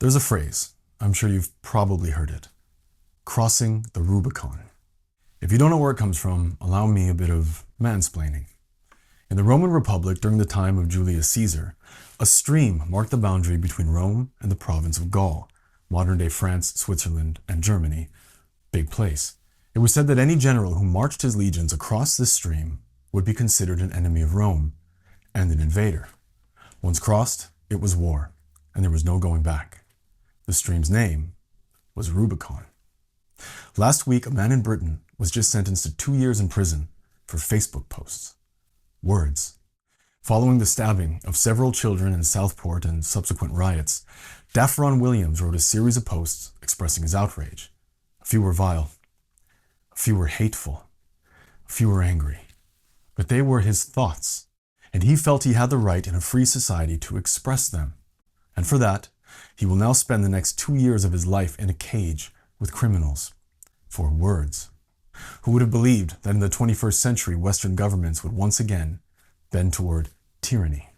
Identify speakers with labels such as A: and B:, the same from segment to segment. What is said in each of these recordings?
A: There's a phrase, I'm sure you've probably heard it, crossing the Rubicon. If you don't know where it comes from, allow me a bit of mansplaining. In the Roman Republic during the time of Julius Caesar, a stream marked the boundary between Rome and the province of Gaul, modern-day France, Switzerland, and Germany. Big place. It was said that any general who marched his legions across this stream would be considered an enemy of Rome and an invader. Once crossed, it was war, and there was no going back. The stream's name was Rubicon. Last week, a man in Britain was just sentenced to 2 years in prison for Facebook posts. Words. Following the stabbing of several children in Southport and subsequent riots, Daffron Williams wrote a series of posts expressing his outrage. A few were vile, a few were hateful, a few were angry. But they were his thoughts, and he felt he had the right in a free society to express them. And for that, he will now spend the next 2 years of his life in a cage with criminals for words. Who would have believed that in the 21st century, Western governments would once again bend toward tyranny?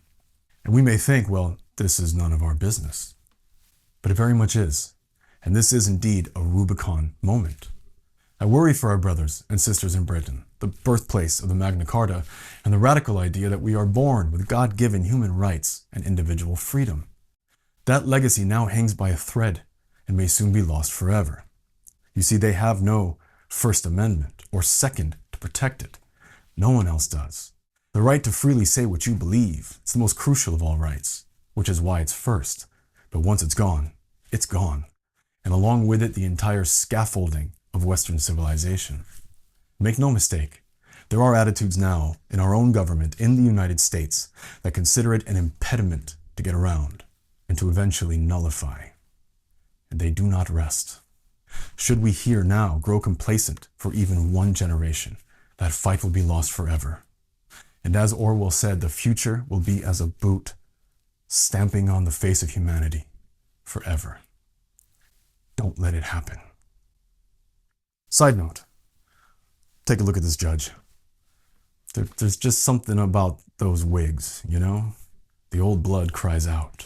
A: And we may think, well, this is none of our business. But it very much is. And this is indeed a Rubicon moment. I worry for our brothers and sisters in Britain, the birthplace of the Magna Carta, and the radical idea that we are born with God-given human rights and individual freedom. That legacy now hangs by a thread and may soon be lost forever. You see, they have no First Amendment or Second to protect it. No one else does. The right to freely say what you believe, it's the most crucial of all rights, which is why it's first. But once it's gone, it's gone. And along with it, the entire scaffolding of Western civilization. Make no mistake, there are attitudes now in our own government in the United States that consider it an impediment to get around and to eventually nullify. And they do not rest. Should we here now grow complacent for even one generation, that fight will be lost forever. And as Orwell said, the future will be as a boot stamping on the face of humanity forever. Don't let it happen. Side note, take a look at this judge. There's just something about those wigs, you know? The old blood cries out.